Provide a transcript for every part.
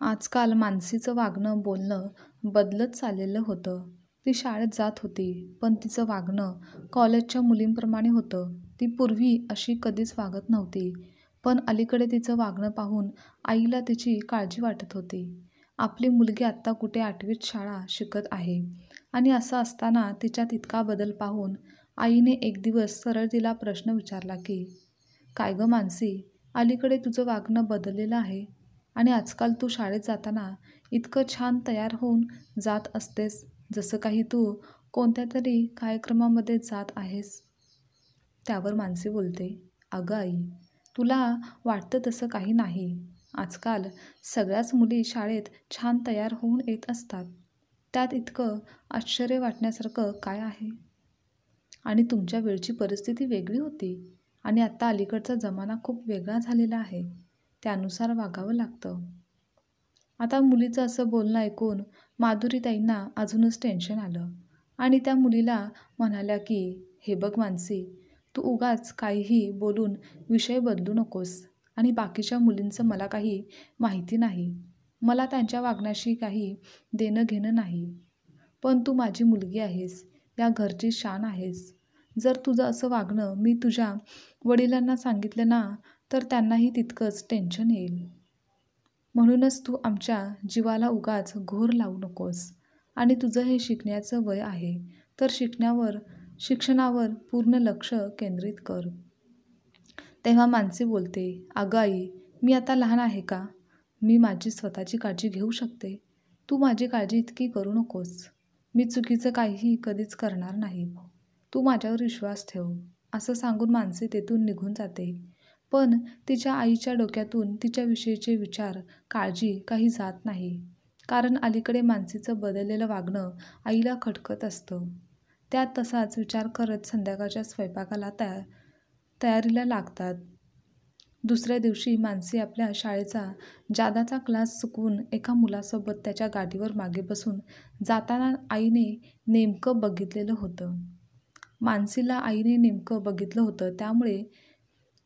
आजकाल मानसीचं वागणं, बोलणं बदलत चाललेलं होतं. ती शाळेत जात होती, पण तिचं वागणं कॉलेजच्या मुलींप्रमाणे होतं. ती पूर्वी अशी कधीच वागत नव्हती. पण अलीकडे तिचं वागणं पाहून आईला तिची काळजी वाटत होती. आपली मुलगी आत्ता कुठे 8वीत शाळा शिकत आहे आणि असं असताना तिच्यात इतका बदल पाहून आईने एक दिवस सरळ तिला प्रश्न विचारला की, "काय गं मानसी, अलीकडे तुझं वागणं बदललेलं आहे आणि आजकाल तू शाळेत जाताना इतकं छान तयार होऊन जात असतेस, जसं काही तू कोणत्यातरी कार्यक्रमामध्ये जात आहेस." त्यावर मानसी बोलते, "अगं आई, तुला वाटतं तसं काही नाही. आजकाल सगळ्याच मुली शाळेत छान तयार होऊन येत असतात. त्यात इतकं आश्चर्य वाटण्यासारखं काय आहे? आणि तुमच्या वेळची परिस्थिती वेगळी होती आणि आत्ता अलीकडचा जमाना खूप वेगळा झालेला आहे. त्यानुसार वागावं लागतं." आता मुलीचं असं बोलणं ऐकून माधुरीताईंना अजूनच टेन्शन आलं आणि त्या मुलीला म्हणाल्या की, "हे बघ मानसी, तू उगाच काहीही बोलून विषय बदलू नकोस आणि बाकीच्या मुलींचं मला काही माहिती नाही. मला त्यांच्या वागण्याशी काही देणं-घेणं नाही. पण तू माझी मुलगी आहेस, या घरची शान आहेस. जर तुझं असं वागणं मी तुझ्या वडिलांना सांगितलं ना, तर त्यांनाही तितकंच टेन्शन येईल. म्हणूनच तू आमच्या जीवाला उगाच घोर लावू नकोस आणि तुझं हे शिकण्याचं वय आहे, तर शिक्षणावर पूर्ण लक्ष केंद्रित कर." तेव्हा मानसी बोलते, "अगं आई, मी आता लहान आहे का? मी माझी स्वतःची काळजी घेऊ शकते. तू माझी काळजी इतकी करू नकोस. मी चुकीचं काहीही कधीच करणार नाही. तू माझ्यावर विश्वास ठेव." असं सांगून मानसी तेथून निघून जाते. पण तिच्या आईच्या डोक्यातून तिच्याविषयीचे विचार, काळजी काही जात नाही. कारण अलीकडे मानसीचं बदललेलं वागणं आईला खटकत असतं. त्या तसाच विचार करत संध्याकाळच्या स्वयंपाकाला तयारीला लागतात. दुसऱ्या दिवशी मानसी आपल्या शाळेचा जादाचा क्लास चुकवून एका मुलासोबत त्याच्या गाडीवर मागे बसून जाताना आईने नेमकं बघितलेलं होतं. मानसीला आईने नेमकं बघितलं होतं, त्यामुळे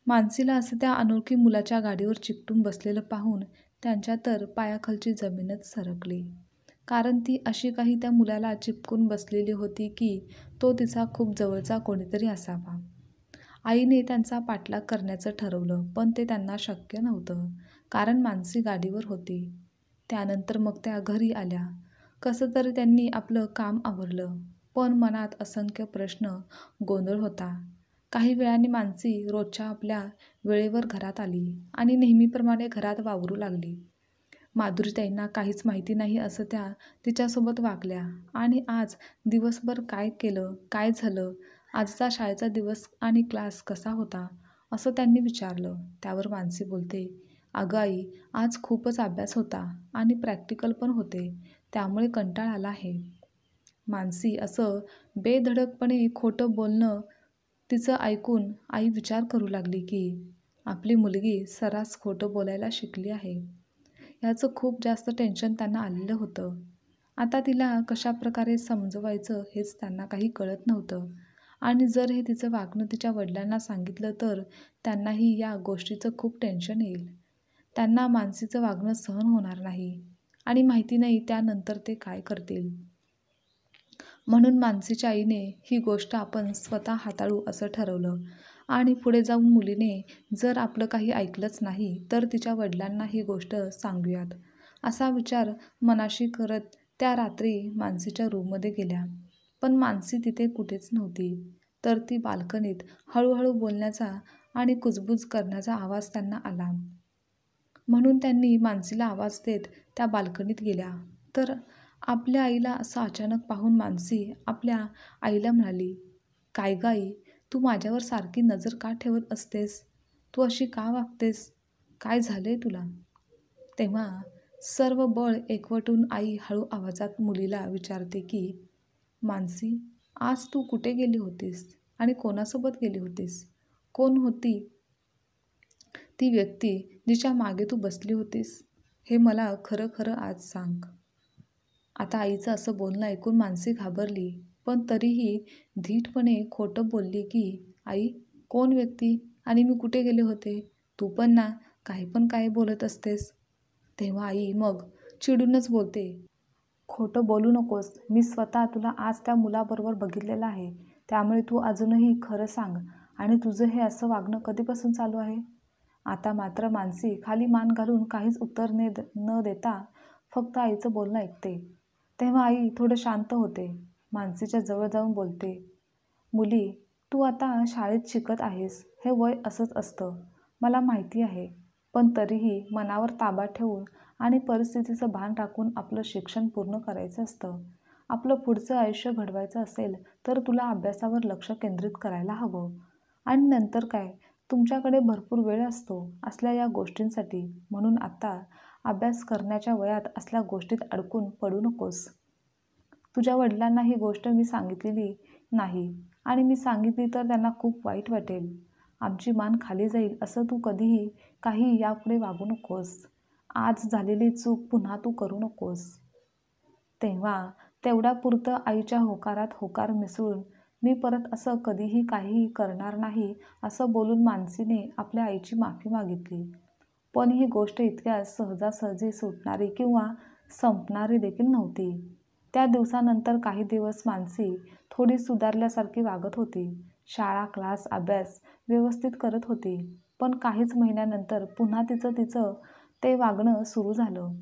मानसीला असं त्या अनोळखी मुलाच्या गाडीवर चिकटून बसलेलं पाहून त्यांच्या तर पायाखालची जमीनच सरकली. कारण ती अशी काही त्या मुलाला चिपकून बसलेली होती की तो तिचा खूप जवळचा कोणीतरी असावा. आईने त्यांचा पाठलाग करण्याचं ठरवलं, पण ते त्यांना शक्य नव्हतं, कारण मानसी गाडीवर होती. त्यानंतर मग त्या घरी आल्या. कसं तरी त्यांनी आपलं काम आवरलं, पण मनात असंख्य प्रश्न, गोंधळ होता. काही वेळाने मानसी रोजच्या आपल्या वेळेवर घरात आली आणि नेहमीप्रमाणे घरात वावरू लागली. माधुरीताईंना काहीच माहिती नाही असं त्या तिच्यासोबत वागल्या आणि आज दिवसभर काय केलं, काय झालं, आजचा शाळेचा दिवस आणि क्लास कसा होता, असं त्यांनी विचारलं. त्यावर मानसी बोलते, "अगं आई, आज खूपच अभ्यास होता आणि प्रॅक्टिकल पण होते, त्यामुळे कंटाळा आला आहे." मानसी असं बेधडकपणे खोटं बोलणं तिचं ऐकून आई विचार करू लागली की आपली मुलगी सर्रास खोटं बोलायला शिकली आहे. याचं खूप जास्त टेन्शन त्यांना आलेलं होतं. आता तिला कशाप्रकारे समजवायचं हेच त्यांना काही कळत नव्हतं आणि जर हे तिचं वागणं तिच्या वडिलांना सांगितलं तर त्यांनाही या गोष्टीचं खूप टेन्शन येईल. त्यांना मानसीचं वागणं सहन होणार नाही आणि माहिती नाही त्यानंतर ते काय करतील. म्हणून मानसीच्या आईने ही गोष्ट आपण स्वतः हाताळू असं ठरवलं आणि पुढे जाऊन मुलीने जर आपलं काही ऐकलंच नाही तर तिच्या वडिलांना ही गोष्ट सांगूयात, असा विचार मनाशी करत त्या रात्री मानसीच्या रूममध्ये गेल्या. पण मानसी तिथे कुठेच नव्हती. तर ती बाल्कनीत हळूहळू बोलण्याचा आणि कुजबुज करण्याचा आवाज त्यांना आला. म्हणून त्यांनी मानसीला आवाज देत त्या बाल्कनीत गेल्या. तर आपल्या आईला असं अचानक पाहून मानसी आपल्या आईला म्हणाली, "काय गं आई, तू माझ्यावर सारखी नजर का ठेवत असतेस? तू अशी का वागतेस? काय झालंय तुला?" तेव्हा सर्व बळ एकवटून आई हळू आवाजात मुलीला विचारते की, "मानसी, आज तू कुठे गेली होतीस आणि कोणासोबत गेली होतीस? कोण होती ती व्यक्ती जिच्या मागे तू बसली होतीस? हे मला खरं खरं आज सांग." आता आईचं असं बोलणं ऐकून मानसी घाबरली, पण तरीही धीटपणे खोटं बोलली की, "आई, कोण व्यक्ती आणि मी कुठे गेले होते? तू पण ना काही पण काय बोलत असतेस." तेव्हा आई मग चिडूनच बोलते, खोटं बोलू नकोस. मी स्वतः तुला आज त्या मुलाबरोबर बघितलेलं आहे. त्यामुळे तू अजूनही खरं सांग आणि तुझं हे असं वागणं कधीपासून चालू आहे? आता मात्र मानसी खाली मान घालून काहीच उत्तर न देता फक्त आईचं बोलणं ऐकते. तेव्हा आई थोडं शांत होते. मानसीच्या जवळ जाऊन बोलते, मुली, तू आता शाळेत शिकत आहेस. हे वय असंच असतं. मला माहिती आहे. पण तरीही मनावर ताबा ठेवून आणि परिस्थितीचं भान राखून आपलं शिक्षण पूर्ण करायचं असतं. आपलं पुढचं आयुष्य घडवायचं असेल तर तुला अभ्यासावर लक्ष केंद्रित करायला हवं. आणि नंतर काय, तुमच्याकडे भरपूर वेळ असतो असल्या या गोष्टींसाठी. म्हणून आता अभ्यास करण्याच्या वयात असल्या गोष्टीत अडकून पडू नकोस. तुझ्या वडिलांना ही गोष्ट मी सांगितलेली नाही आणि मी सांगितली तर त्यांना खूप वाईट वाटेल. आमची मान खाली जाईल असं तू कधीही काही यापुढे वागू नकोस. आज झालेली चूक पुन्हा तू करू नकोस. तेव्हा तेवढ्यापुरतं आईच्या होकारात होकार मिसळून मी परत असं कधीही काहीही करणार नाही असं बोलून मानसीने आपल्या आईची माफी मागितली. पण ही गोष्ट इतक्या सहजासहजी सुटणारी किंवा संपणारी देखील नव्हती. त्या दिवसानंतर काही दिवस मानसी थोडी सुधारल्यासारखी वागत होती. शाळा, क्लास, अभ्यास व्यवस्थित करत होती. पण काहीच महिन्यानंतर पुन्हा तिचं ते वागणं सुरू झालं.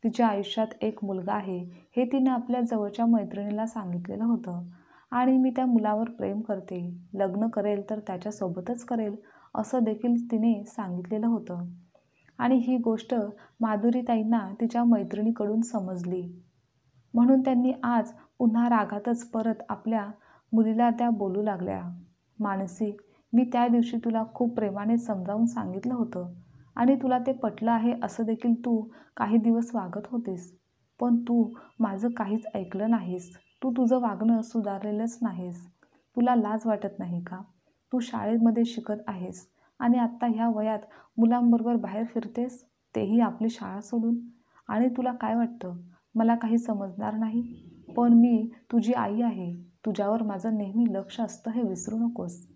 तिच्या आयुष्यात एक मुलगा आहे हे तिने आपल्या जवळच्या मैत्रिणीला सांगितलेलं होतं आणि मी त्या मुलावर प्रेम करते, लग्न करेल तर त्याच्यासोबतच करेल असं देखील तिने सांगितलेलं होतं. आणि ही गोष्ट माधुरीताईंना तिच्या मैत्रिणीकडून समजली. म्हणून त्यांनी आज पुन्हा रागातच परत आपल्या मुलीला त्या बोलू लागल्या, मानसी, मी त्या दिवशी तुला खूप प्रेमाने समजावून सांगितलं होतं आणि तुला ते पटलं आहे असं देखील तू काही दिवस वागत होतीस. पण तू माझं काहीच ऐकलं नाहीस. तू तुझं वागणं सुधारलेलंच नाहीस. तुला लाज वाटत नाही का? तू शाळेमध्ये शिकत आहेस आणि आत्ता ह्या वयात मुलांबरोबर बाहेर फिरतेस, तेही आपली शाळा सोडून. आणि तुला काय वाटतं, मला काही समजणार नाही? पण मी तुझी आई आहे. तुझ्यावर माझं नेहमी लक्ष असतं हे विसरू नकोस.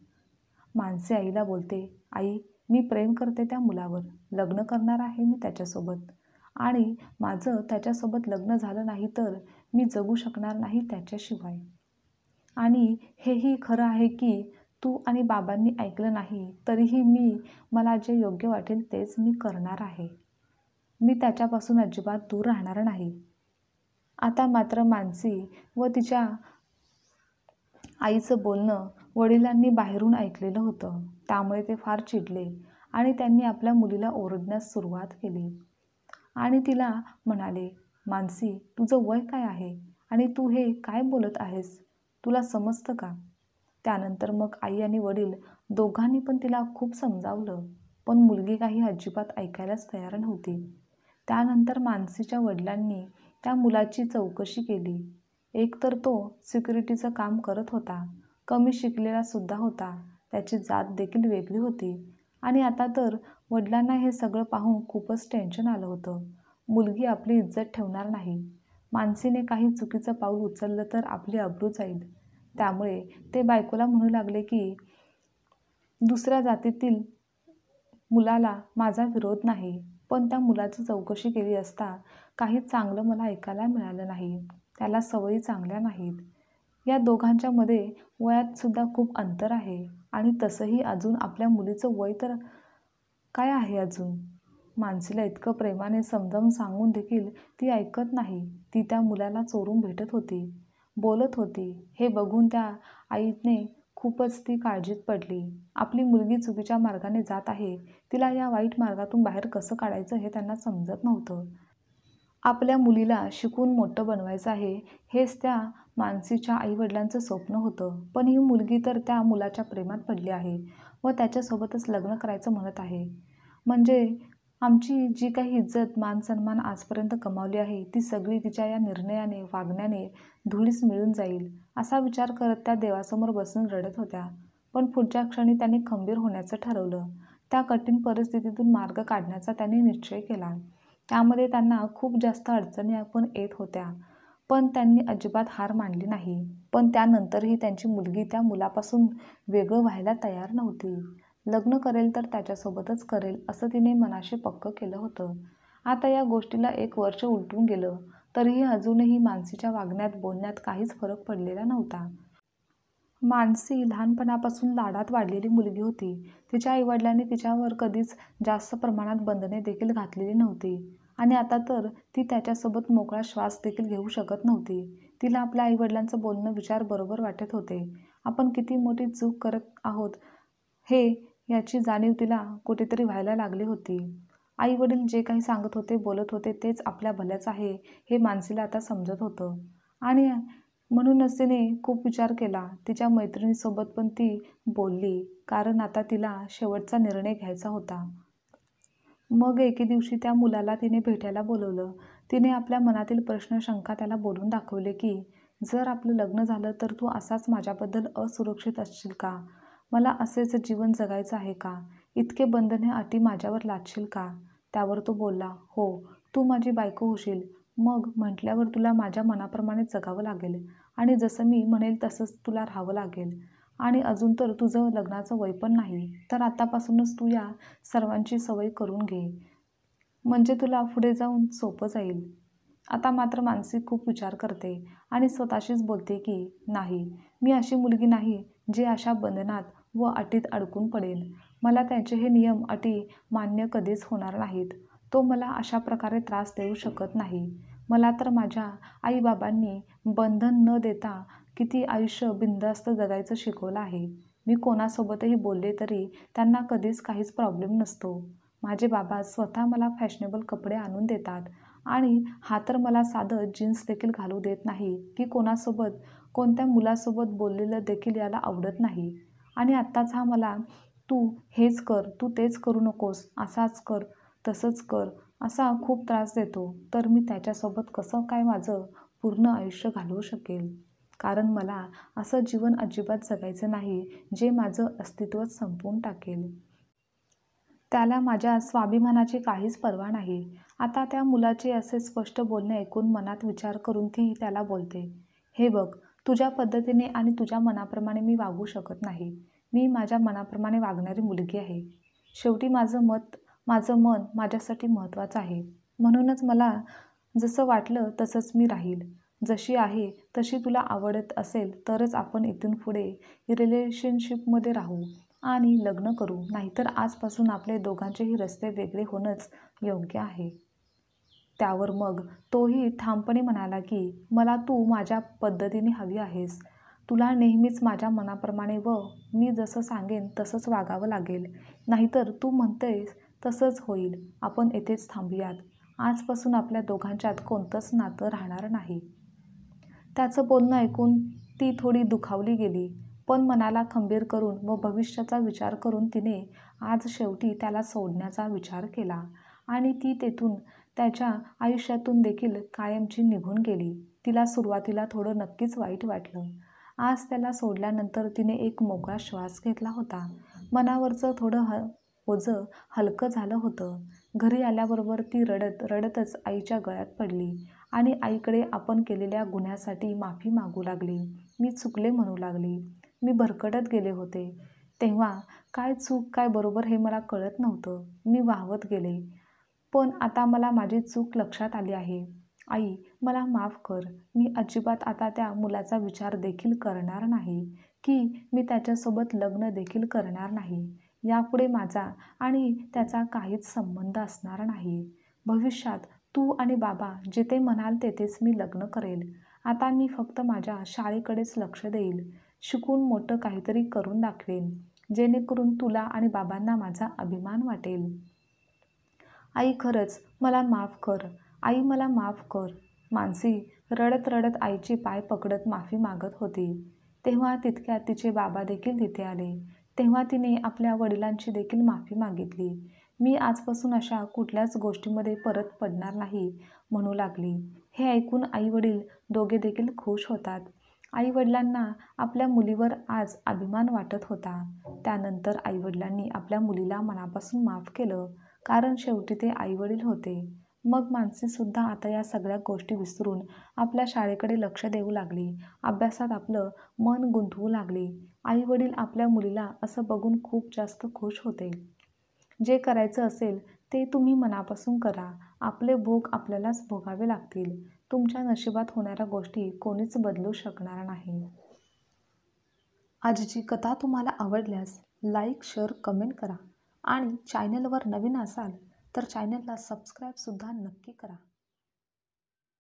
मानसी आईला बोलते, आई, मी प्रेम करते त्या मुलावर. लग्न करणार आहे मी त्याच्यासोबत. आणि माझं त्याच्यासोबत लग्न झालं नाही तर मी जगू शकणार नाही त्याच्याशिवाय. आणि हेही खरं आहे की तू आणि बाबांनी ऐकलं नाही तरीही मला जे योग्य वाटेल तेच मी करणार आहे. मी त्याच्यापासून अजिबात दूर राहणार नाही. आता मात्र मानसी व तिच्या आईचं बोलणं वडिलांनी बाहेरून ऐकलेलं होतं. त्यामुळे ते फार चिडले आणि त्यांनी आपल्या मुलीला ओरडण्यास सुरुवात केली आणि तिला म्हणाले, मानसी, तुझं वय काय आहे आणि तू हे काय बोलत आहेस? तुला समजतं का? त्यानंतर मग आई आणि वडील दोघांनी पण तिला खूप समजावलं. पण मुलगी काही अजिबात ऐकायलाच तयार नव्हती. त्यानंतर मानसीच्या वडिलांनी त्या मुलाची चौकशी केली. एकतर तो सिक्युरिटीचं काम करत होता, कमी शिकलेला सुद्धा होता, त्याची जात देखील वेगळी होती आणि आता तर वडिलांना हे सगळं पाहून खूपच टेन्शन आलं होतं. मुलगी आपली इज्जत ठेवणार नाही. मानसीने काही चुकीचं पाऊल उचललं तर आपली अब्रू जाईल. त्यामुळे ते बायकोला म्हणू लागले की दुसऱ्या जातीतील मुलाला माझा विरोध नाही, पण त्या मुलाची चौकशी केली असता काही चांगलं मला ऐकायला मिळालं नाही. त्याला सवयी चांगल्या नाहीत. या दोघांच्या मध्ये वयात सुद्धा खूप अंतर आहे आणि तसंही अजून आपल्या मुलीचं वय तर काय आहे अजून. मानसीला इतकं प्रेमाने समजावून सांगून देखील ती ऐकत नाही. ती त्या मुलाला चोरून भेटत होती, बोलत होती. हे बघून त्या आईने खूपच ती काळजीत पडली. आपली मुलगी चुकीच्या मार्गाने जात आहे, तिला या वाईट मार्गातून बाहेर कसं काढायचं हे त्यांना समजत नव्हतं. आपल्या मुलीला शिकून मोठं बनवायचं आहे हेच त्या मानसीच्या आईवडिलांचं स्वप्न होतं. पण ही मुलगी तर त्या मुलाच्या प्रेमात पडली आहे व त्याच्यासोबतच लग्न करायचं म्हणत आहे. म्हणजे आमची जी काही इज्जत, मान-सन्मान आजपर्यंत कमावली आहे ती सगळी तिच्या या निर्णयाने, वागण्याने धुळीस मिळून जाईल असा विचार करत त्या देवासमोर बसून रडत होत्या. पण पुढच्या क्षणी त्यांनी खंबीर होण्याचं ठरवलं. त्या कठीण परिस्थितीतून मार्ग काढण्याचा त्यांनी निश्चय केला. त्यामध्ये त्यांना खूप जास्त अडचणी पण येत होत्या. पण त्यांनी अजिबात हार मानली नाही. पण त्यानंतरही त्यांची मुलगी त्या मुलापासून वेगळं व्हायला तयार नव्हती. लग्न करेल तर त्याच्यासोबतच करेल असं तिने मनाशी पक्कं केलं होतं. आता या गोष्टीला 1 वर्ष उलटून गेलं, तरीही अजूनही मानसीच्या वागण्यात बोलण्यात काहीच फरक पडलेला नव्हता. मानसी लहानपणापासून लाडात वाढलेली मुलगी होती. तिच्या आईवडिलांनी तिच्यावर कधीच जास्त प्रमाणात बंधने देखील घातलेली नव्हती आणि आता तर ती त्याच्यासोबत मोकळा श्वास देखील घेऊ शकत नव्हती. तिला आपल्या आईवडिलांचं बोलणं विचार बरोबर वाटत होते. आपण किती मोठी चूक करत आहोत हे याची जाणीव तिला कुठेतरी व्हायला लागली होती. आई-वडील जे काही सांगत होते, बोलत होते तेच आपल्या भल्याच आहे हे मानसीला आता समजत होतं आणि म्हणूनच तिने खूप विचार केला. तिच्या मैत्रिणीसोबत पण ती बोलली, कारण आता तिला शेवटचा निर्णय घ्यायचा होता. मग एके दिवशी त्या मुलाला तिने भेटायला बोलवलं. तिने आपल्या मनातील प्रश्न, शंका त्याला बोलून दाखवले की जर आपलं लग्न झालं तर तू असाच माझ्याबद्दल असुरक्षित असशील का? मला असेच जीवन जगायचं आहे का? इतके बंधने, अटी माझ्यावर लादशील का? त्यावर तो बोलला, हो, तू माझी बायको होशील. मग म्हटल्यावर तुला माझ्या मनाप्रमाणे जगावं लागेल आणि जसं मी म्हणेल तसंच तुला राहावं लागेल. आणि अजून तर तुझं लग्नाचं वय पण नाही, तर आतापासूनच तू या सर्वांची सवय करून घे, म्हणजे तुला पुढे जाऊन सोपं जाईल. आता मात्र मानसी खूप विचार करते आणि स्वतःशीच बोलते की नाही, मी अशी मुलगी नाही जी अशा बंधनात व अटीत अडकून पडेल. मला त्यांचे हे नियम, अटी मान्य कधीच होणार नाहीत. तो मला अशा प्रकारे त्रास देऊ शकत नाही. मला तर माझ्या आईबाबांनी बंधन न देता किती आयुष्य बिनधास्त जगायचं शिकवलं आहे. मी कोणासोबतही बोलले तरी त्यांना कधीच काहीच प्रॉब्लेम नसतो. माझे बाबा स्वतः मला फॅशनेबल कपडे आणून देतात आणि हा तर मला साधं जीन्स देखील घालू देत नाही की कोणासोबत, कोणत्या मुलासोबत बोललेलं देखील याला आवडत नाही. आणि आत्ताच हा मला तू हेच कर, तू तेच करू नकोस, असाच कर, तसंच कर, असा खूप त्रास देतो. तर मी त्याच्यासोबत कसं काय माझं पूर्ण आयुष्य घालवू शकेल? कारण मला असं जीवन अजिबात जगायचं नाही जे माझं अस्तित्वच संपवून टाकेल. त्याला माझ्या स्वाभिमानाची काहीच पर्वा नाही. आता त्या मुलाचे असे स्पष्ट बोलणे ऐकून मनात विचार करून ती त्याला बोलते, हे बघ, तुझ्या पद्धतीने आणि तुझ्या मनाप्रमाणे मी वागू शकत नाही. मी माझ्या मनाप्रमाणे वागणारी मुलगी आहे. शेवटी माझं मन माझ्यासाठी महत्त्वाचं आहे. म्हणूनच मला जसं वाटलं तसंच मी राहील. जशी आहे तशी तुला आवडत असेल तरच आपण इथून पुढे रिलेशनशिपमध्ये राहू आणि लग्न करू, नाहीतर आजपासून आपले दोघांचेही रस्ते वेगळे होणंच योग्य आहे. त्यावर मग तोही ठामपणे म्हणाला की मला तू माझ्या पद्धतीने हवी आहेस. तुला नेहमीच माझ्या मनाप्रमाणे व मी जसं सांगेन तसंच वागावं लागेल. नाहीतर तू म्हणतेस तसंच होईल. आपण येथेच थांबूयात. आजपासून आपल्या दोघांच्यात कोणतंच नातं राहणार नाही. त्याचं बोलणं ऐकून ती थोडी दुखावली गेली. पण मनाला खंबीर करून व भविष्याचा विचार करून तिने आज शेवटी त्याला सोडण्याचा विचार केला आणि ती तेथून त्याच्या आयुष्यातून देखील कायमची निघून गेली. तिला सुरुवातीला थोडं नक्कीच वाईट वाटलं. आज त्याला सोडल्यानंतर तिने एक मोकळा श्वास घेतला होता. मनावरचं थोडं ओझं हलकं झालं होतं. घरी आल्याबरोबर ती रडतच आईच्या गळ्यात पडली आणि आईकडे आपण केलेल्या गुन्ह्यासाठी माफी मागू लागली. मी चुकले म्हणू लागली. मी भरकटत गेले होते. तेव्हा काय चूक, काय बरोबर हे मला कळत नव्हतं. मी वाहवत गेले. पण आता मला माझी चूक लक्षात आली आहे. आई, मला माफ कर. मी अजिबात आता त्या मुलाचा विचार देखील करणार नाही की मी त्याच्यासोबत लग्न देखील करणार नाही. यापुढे माझा आणि त्याचा काहीच संबंध असणार नाही. भविष्यात तू आणि बाबा जिथे म्हणाल तेथेच मी लग्न करेल. आता मी फक्त माझ्या शाळेकडेच लक्ष देईल. शिकून मोठं काहीतरी करून दाखवेन, जेणेकरून तुला आणि बाबांना माझा अभिमान वाटेल. आई, खरंच मला माफ कर. आई, मला माफ कर. मानसी रडत रडत आईचे पाय पकडत माफी मागत होती. तेव्हा तितक्यात तिचे बाबा देखील तिथे आले. तेव्हा तिने आपल्या वडिलांची देखील माफी मागितली. मी आजपासून अशा कुठल्याच गोष्टीमध्ये परत पडणार नाही म्हणू लागली. हे ऐकून आई-वडील दोघे देखील खुश होतात. आई-वडिलांना आपल्या मुलीवर आज अभिमान वाटत होता. त्यानंतर आई-वडिलांनी आपल्या मुलीला मनापासून माफ केलं, कारण शेवटी ते आई-वडील होते. मग मानसीसुद्धा आता या सगळ्या गोष्टी विसरून आपल्या शाळेकडे लक्ष देऊ लागली. अभ्यासात आपलं मन गुंतवू लागली. आई-वडील आपल्या मुलीला असं बघून खूप जास्त खुश होते. जे करायचं असेल ते तुम्ही मनापासून करा. आपले भोग आपल्यालाच भोगावे लागतील. तुमच्या नशिबात होणाऱ्या गोष्टी कोणीच बदलू शकणार नाही. आजची कथा तुम्हाला आवडल्यास लाईक, शेअर, कमेंट करा आणि चॅनलवर नवीन असाल तर चॅनलला सबस्क्राईबसुद्धा नक्की करा.